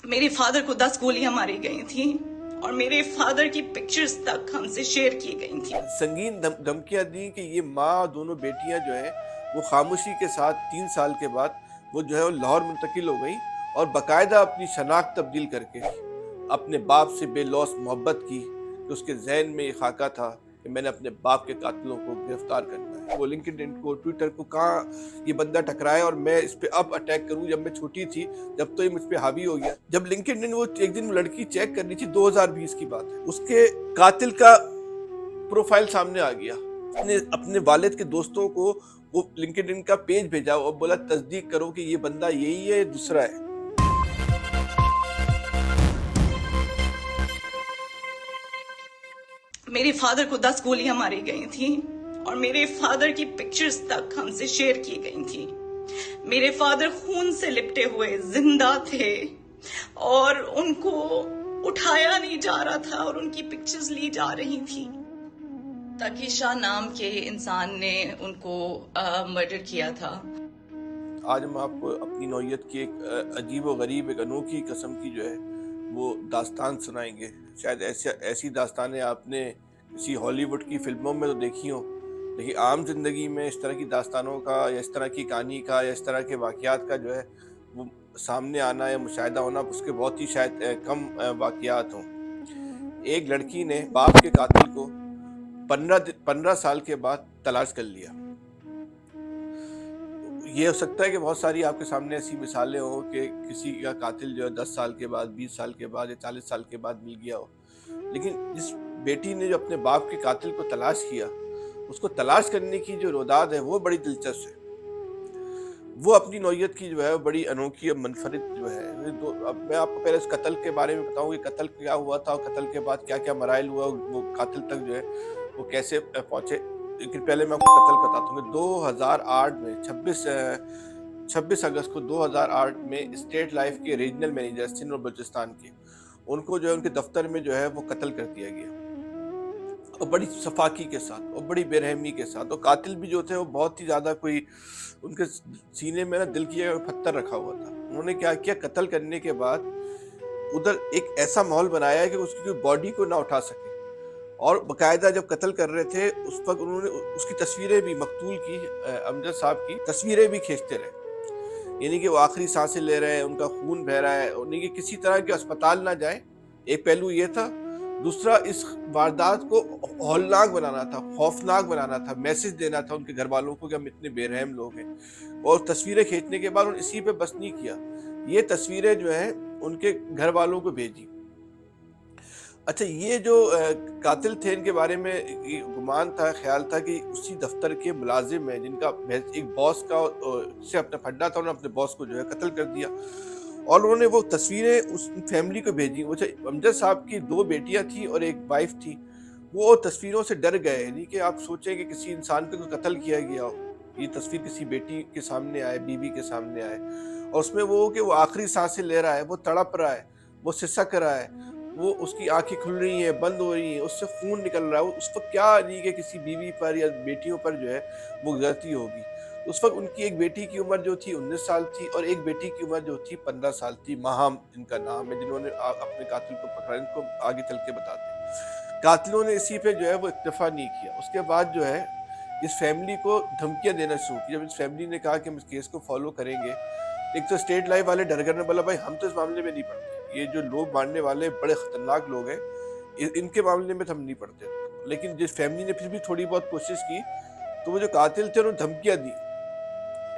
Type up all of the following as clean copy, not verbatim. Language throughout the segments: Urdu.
میرے فادر کو 10 گولیاں ماری گئی تھیں اور میرے فادر کی پکچرز تک ہم سے شیئر کی گئی تھیں۔ سنگین دھمکیاں دی کہ یہ ماں اور دونوں بیٹیاں جو ہیں وہ خاموشی کے ساتھ 3 سال کے بعد وہ جو ہے وہ لاہور منتقل ہو گئی اور باقاعدہ اپنی شناخت تبدیل کر کے اپنے باپ سے بے لوث محبت کی کہ اس کے ذہن میں یہ خاکہ تھا کہ میں نے اپنے باپ کے قاتلوں کو گرفتار کرنا ہے۔ وہ لنکڈ کو ٹویٹر کو کہاں یہ بندہ ٹکرائے اور میں اس پہ اب اٹیک کروں، جب میں چھوٹی تھی جب تو یہ مجھ پہ حاوی ہو گیا۔ جب لنکڈ وہ ایک دن لڑکی چیک کرنی تھی، 2020 کی بات ہے، اس کے قاتل کا پروفائل سامنے آ گیا۔ اس نے اپنے والد کے دوستوں کو وہ لنکڈ کا پیج بھیجا اور بولا تصدیق کرو کہ یہ بندہ یہی ہے، دوسرا ہے۔ میرے فادر کو 10 گولیاں ماری گئی تھیں اور میرے فادر کی پکچرز تک ہم سے شیئر کی گئی تھیں۔ میرے فادر خون سے لپٹے ہوئے زندہ تھے اور ان کو اٹھایا نہیں جا رہا تھا اور ان کی پکچرز لی جا رہی تھی۔ تقی شاہ نام کے انسان نے ان کو مرڈر کیا تھا۔ آج ہم آپ کو اپنی نوعیت کی ایک عجیب و غریب، ایک انوکھی قسم کی جو ہے وہ داستان سنائیں گے۔ شاید ایسی داستانیں آپ نے کسی ہالی ووڈ کی فلموں میں تو دیکھی ہوں، لیکن عام زندگی میں اس طرح کی داستانوں کا یا اس طرح کی کہانی کا یا اس طرح کے واقعات کا جو ہے وہ سامنے آنا یا مشاہدہ ہونا، اس کے بہت ہی شاید کم واقعات ہوں۔ ایک لڑکی نے باپ کے قاتل کو 15 سال کے بعد تلاش کر لیا۔ یہ ہو سکتا ہے کہ بہت ساری آپ کے سامنے ایسی مثالیں ہوں کہ کسی کا قاتل جو ہے 10 سال کے بعد، 20 سال کے بعد یا 40 سال کے بعد مل گیا ہو، لیکن جس بیٹی نے جو اپنے باپ کے قاتل کو تلاش کیا، اس کو تلاش کرنے کی جو روداد ہے وہ بڑی دلچسپ ہے۔ وہ اپنی نوعیت کی جو ہے بڑی انوکھی اور منفرد جو ہے۔ اب میں آپ کو پہلے اس قتل کے بارے میں بتاؤں کہ قتل کیا ہوا تھا اور قتل کے بعد کیا کیا مراحل ہوا، وہ قاتل تک جو ہے وہ کیسے پہنچے۔ لیکن پہلے میں آپ کو قتل بتاتا ہوں کہ 2008 میں 26 اگست کو 2008 میں اسٹیٹ لائف کے ریجنل مینیجر سندھ اور بلوچستان کے، ان کو جو ہے ان کے دفتر میں جو ہے وہ قتل کر دیا گیا، اور بڑی صفاقی کے ساتھ اور بڑی بے رحمی کے ساتھ۔ اور قاتل بھی جو تھے وہ بہت ہی زیادہ کوئی، ان کے سینے میں نا دل کی پتھر رکھا ہوا تھا۔ انہوں نے کیا کیا، قتل کرنے کے بعد ادھر ایک ایسا ماحول بنایا ہے کہ اس کی باڈی کو نہ اٹھا سکے، اور باقاعدہ جب قتل کر رہے تھے اس وقت انہوں نے اس کی تصویریں بھی، مقتول کی، امجد صاحب کی تصویریں بھی کھینچتے رہے، یعنی کہ وہ آخری سانسیں لے رہے ہیں، ان کا خون بہہ رہا ہے، یعنی کہ کسی طرح کے اسپتال نہ جائیں۔ ایک پہلو یہ تھا۔ دوسرا، اس واردات کو ہولناک بنانا تھا، خوفناک بنانا تھا، میسج دینا تھا ان کے گھر والوں کو کہ ہم اتنے بے رحم لوگ ہیں۔ اور تصویریں کھینچنے کے بعد انہوں نے اسی پہ بس نہیں کیا، یہ تصویریں جو ہیں ان کے گھر والوں کو بھیجی۔ اچھا، یہ جو قاتل تھے ان کے بارے میں گمان تھا، خیال تھا کہ اسی دفتر کے ملازم ہیں جن کا ایک باس کا سے اپنا پھڈا تھا، انہوں نے اپنے باس کو جو ہے قتل کر دیا، اور انہوں نے وہ تصویریں اس فیملی کو بھیجی۔ وہ امجد صاحب کی 2 بیٹیاں تھیں اور ایک وائف تھی، وہ تصویروں سے ڈر گئے، یعنی کہ آپ سوچیں کہ کسی انسان کو قتل کیا گیا ہو، یہ تصویر کسی بیٹی کے سامنے آئے، بیوی کے سامنے آئے، اور اس میں وہ کہ وہ آخری سانسیں لے رہا ہے، وہ تڑپ رہا ہے، وہ سسک رہا ہے، وہ اس کی آنکھیں کھل رہی ہیں، بند ہو رہی ہیں، اس سے خون نکل رہا ہے۔ اس وقت کیا نہیں کہ کسی بیوی پر یا بیٹیوں پر جو ہے وہ گزرتی ہوگی۔ اس وقت ان کی ایک بیٹی کی عمر جو تھی 19 سال تھی اور ایک بیٹی کی عمر جو تھی 15 سال تھی، ماہام جن کا نام ہے، جنہوں نے اپنے قاتل کو پکڑا۔ ان کو آگے چل کے بتاتے ہیں۔ قاتلوں نے اسی پہ جو ہے وہ اکتفا نہیں کیا، اس کے بعد جو ہے اس فیملی کو دھمکیاں دینا شروع کی۔ جب اس فیملی نے کہا کہ ہم اس کیس کو فالو کریں گے، ایک تو اسٹیٹ لائف والے ڈر گئے، بولا بھائی ہم تو اس معاملے میں نہیں پڑتے، یہ جو لوگ مارنے والے بڑے خطرناک لوگ ہیں، ان کے معاملے میں تو ہم نہیں پڑتے۔ لیکن جس فیملی نے پھر بھی تھوڑی بہت کوشش کی، تو وہ جو قاتل تھے انہوں نے دھمکیاں دی،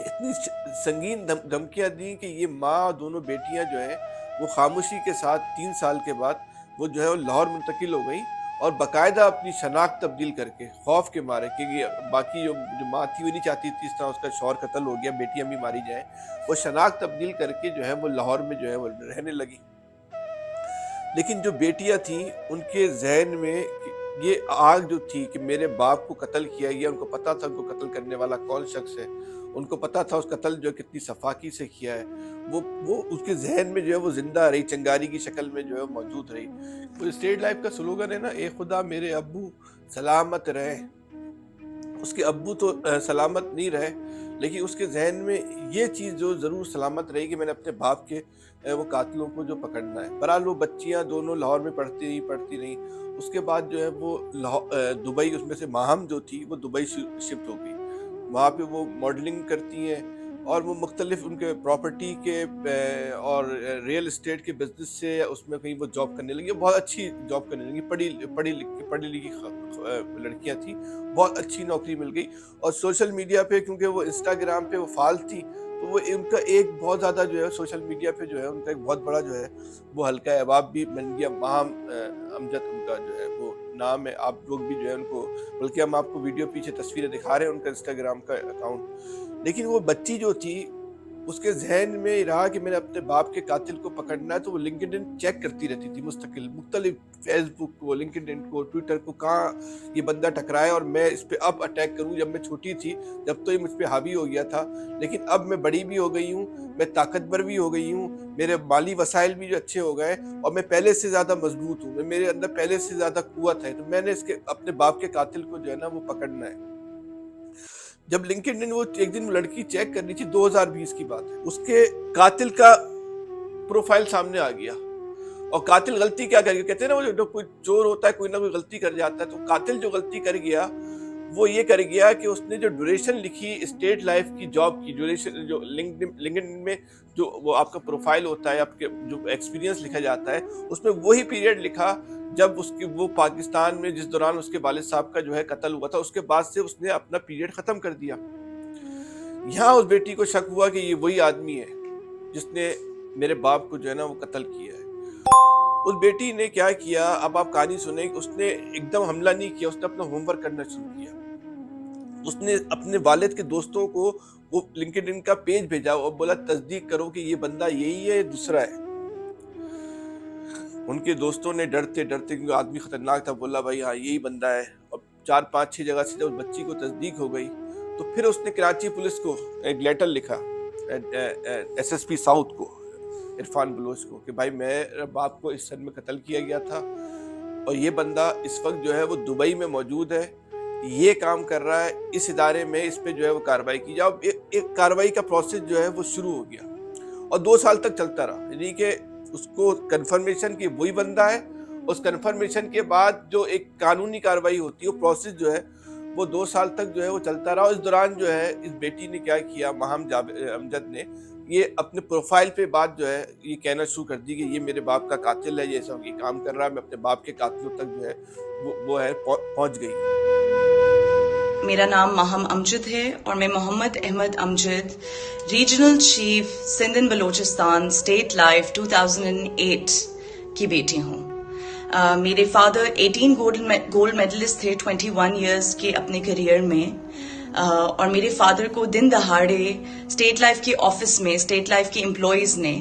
اتنی سنگین دھمکیاں دی کہ یہ ماں اور دونوں بیٹیاں جو ہیں وہ خاموشی کے ساتھ 3 سال کے بعد وہ جو ہے وہ لاہور منتقل ہو گئی، اور باقاعدہ اپنی شناخت تبدیل کر کے، خوف کے مارے، کیونکہ باقی جو ماں تھی وہ نہیں چاہتی تھی اس طرح اس کا شوہر قتل ہو گیا، بیٹیاں بھی ماری جائیں، وہ شناخت تبدیل کر کے جو ہے وہ لاہور میں جو ہے وہ رہنے لگی۔ لیکن جو بیٹیاں تھیں ان کے ذہن میں یہ آگ جو تھی کہ میرے باپ کو قتل کیا گیا، ان کو پتا تھا ان کو قتل کرنے والا کون شخص ہے، ان کو پتا تھا اس قتل جو کتنی صفاقی سے کیا ہے، وہ اس کے ذہن میں جو ہے وہ زندہ رہی، چنگاری کی شکل میں جو ہے موجود رہی۔ وہ اسٹیٹ لائف کا سلوگن ہے نا، اے خدا میرے ابو سلامت رہے۔ اس کے ابو تو سلامت نہیں رہے، لیکن اس کے ذہن میں یہ چیز جو ضرور سلامت رہی کہ میں نے اپنے باپ کے وہ قاتلوں کو جو پکڑنا ہے. بہرحال وہ بچیاں دونوں لاہور میں پڑھتی رہیں. اس کے بعد جو ہے وہ دبئی، اس میں سے ماہم جو تھی وہ دبئی شفٹ ہو گئی. وہاں پہ وہ ماڈلنگ کرتی ہیں اور وہ مختلف ان کے پراپرٹی کے اور ریئل اسٹیٹ کے بزنس سے اس میں کہیں وہ جاب کرنے لگی. بہت اچھی جاب کرنے لگی، پڑھی لکھی لڑکیاں تھیں، بہت اچھی نوکری مل گئی. اور سوشل میڈیا پہ کیونکہ وہ انسٹاگرام پہ وہ فعال تھی تو وہ ان کا ایک بہت زیادہ جو ہے سوشل میڈیا پہ جو ہے ان کا ایک بہت بڑا جو ہے وہ حلقہ احباب بھی بن گیا. ماہم امجد ان کا جو ہے وہ نام ہے. آپ لوگ بھی جو ہے ان کو، بلکہ ہم آپ کو ویڈیو پیچھے تصویریں دکھا رہے ہیں ان کا انسٹاگرام کا اکاؤنٹ. لیکن وہ بچی جو تھی اس کے ذہن میں رہا کہ میں نے اپنے باپ کے قاتل کو پکڑنا ہے، تو وہ لنکڈ ان چیک کرتی رہتی تھی مستقل، مختلف فیس بک کو، لنکڈ ان کو، ٹویٹر کو، کہاں یہ بندہ ٹکرائے اور میں اس پہ اب اٹیک کروں. جب میں چھوٹی تھی جب تو یہ مجھ پہ حاوی ہو گیا تھا، لیکن اب میں بڑی بھی ہو گئی ہوں، میں طاقتور بھی ہو گئی ہوں، میرے مالی وسائل بھی جو اچھے ہو گئے اور میں پہلے سے زیادہ مضبوط ہوں، میرے اندر پہلے سے زیادہ قوت ہے، تو میں نے اپنے باپ کے قاتل کو جو ہے نا وہ پکڑنا ہے. جب لنکڈ ان وہ ایک دن لڑکی چیک کر رہی تھی، 2020 کی بات ہے، اس کے قاتل کا پروفائل سامنے آ گیا. اور قاتل غلطی کیا کر گیا، کہتے ہیں نا وہ جو کوئی چور ہوتا ہے کوئی نہ کوئی غلطی کر جاتا ہے، تو قاتل جو غلطی کر گیا وہ یہ کر گیا کہ اس نے جو ڈیوریشن لکھی اسٹیٹ لائف کی جاب کی ڈیوریشن، جو لنکڈ ان میں جو وہ آپ کا پروفائل ہوتا ہے، آپ کے جو ایکسپیرینس لکھا جاتا ہے، اس میں وہی پیریڈ لکھا جب اس کی وہ پاکستان میں جس دوران اس کے والد صاحب کا جو ہے قتل ہوا تھا، اس کے بعد سے اس نے اپنا پیریڈ ختم کر دیا. یہاں اس بیٹی کو شک ہوا کہ یہ وہی آدمی ہے جس نے میرے باپ کو جو ہے نا وہ قتل کیا ہے. اس بیٹی نے کیا کیا، اب آپ کہانی سنیں. اس نے ایک دم حملہ نہیں کیا، اس نے اپنا ہوم ورک کرنا شروع کیا. اس نے اپنے والد کے دوستوں کو وہ لنکڈ ان کا پیج بھیجا اور بولا تصدیق کرو کہ یہ بندہ یہی ہے، دوسرا ہے. ان کے دوستوں نے ڈرتے کیونکہ آدمی خطرناک تھا، بولا بھائی ہاں یہی بندہ ہے. اور 4-5-6 جگہ سے جب اس بچی کو تصدیق ہو گئی تو پھر اس نے کراچی پولیس کو ایک لیٹر لکھا، SSP ساؤتھ کو، عرفان بلوچ کو، کہ بھائی میرے باپ کو اس سن میں قتل کیا گیا تھا اور یہ بندہ اس وقت جو ہے وہ دبئی میں موجود ہے، یہ کام کر رہا ہے اس ادارے میں، اس پہ جو ہے وہ کارروائی کی جائے. ایک کارروائی کا پروسیس جو ہے وہ شروع ہو گیا اور 2 سال تک چلتا رہا. یعنی کہ اس کو کنفرمیشن کی وہی بندہ ہے، اس کنفرمیشن کے بعد جو ایک قانونی کارروائی ہوتی ہے وہ پروسیس جو ہے وہ 2 سال تک جو ہے وہ چلتا رہا. اس دوران جو ہے اس بیٹی نے کیا کیا، ماہم امجد نے یہ اپنے پروفائل پہ بات جو ہے یہ کہنا شروع کر دی کہ یہ میرے باپ کا قاتل ہے، یہ ایسا یہ کام کر رہا ہے، میں اپنے باپ کے قاتلوں تک جو ہے وہ ہے پہنچ گئی. میرا نام ماہم امجد ہے اور میں Muhammad Ahmed Amjad, regional chief Sindh and Balochistan state life 2008 کی بیٹی ہوں. میرے فادر 18 گولڈ میڈلسٹ تھے 21 ایئرس کے اپنے کریئر میں، اور میرے فادر کو دن دہاڑے اسٹیٹ لائف کے آفس میں اسٹیٹ لائف کے امپلائیز نے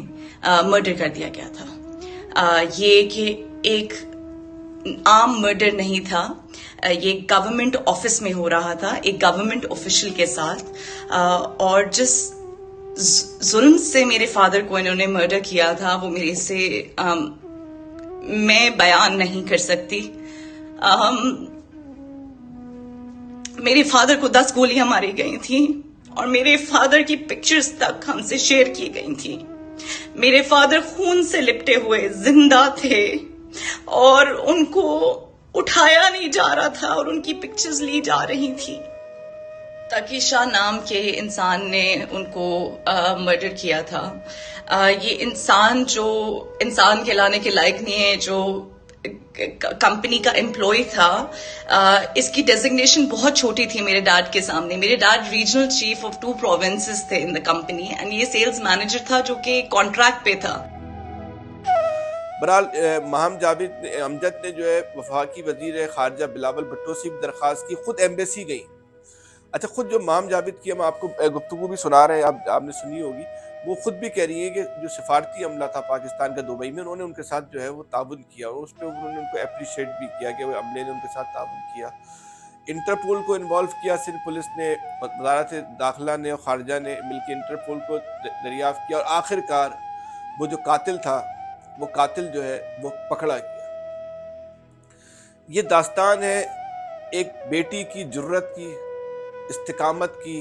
مرڈر کر دیا گیا تھا. یہ کہ ایک عام مرڈر نہیں تھا، یہ گورنمنٹ آفس میں ہو رہا تھا، ایک گورنمنٹ آفیشل کے ساتھ. اور جس ظلم سے میرے فادر کو انہوں نے مرڈر کیا تھا وہ میرے سے میں بیان نہیں کر سکتی. میرے فادر کو 10 گولیاں ماری گئی تھیں اور میرے فادر کی پکچرز تک ہم سے شیئر کی گئی تھیں. میرے فادر خون سے لپٹے ہوئے زندہ تھے اور ان کو اٹھایا نہیں جا رہا تھا اور ان کی پکچرز لی جا رہی تھی. تقی شاہ نام کے انسان نے ان کو مرڈر کیا تھا. یہ انسان جو انسان کہلانے کے لائق نہیں ہے، جو کمپنی کا امپلائی تھا، اس کی ڈیزگنیشن بہت چھوٹی تھی میرے ڈیڈ کے سامنے. میرے dad regional chief of 2 provinces تھے ان دا کمپنی، اینڈ یہ سیلز مینیجر تھا جو کہ کانٹریکٹ پہ تھا. بہرحال ماہم امجد نے جو ہے وفاقی وزیر خارجہ بلاول بھٹو سے درخواست کی، خود ایمبیسی گئی. اچھا، خود جو ماہم جاوید کی ہم آپ کو گفتگو بھی سنا رہے ہیں، آپ نے سنی ہوگی، وہ خود بھی کہہ رہی ہے کہ جو سفارتی عملہ تھا پاکستان کا دبئی میں، انہوں نے ان کے ساتھ جو ہے وہ تعاون کیا اور اس پہ انہوں نے ان کو اپریشیٹ بھی کیا کہ وہ عملے نے ان کے ساتھ تعاون کیا. انٹرپول کو انوالو کیا سندھ پولیس نے، وزارت داخلہ نے اور خارجہ نے مل کے انٹرپول کو دریافت کیا اور آخر کار وہ جو قاتل تھا وہ قاتل جو ہے وہ پکڑا گیا. یہ داستان ہے ایک بیٹی کی جرت کی، استقامت کی،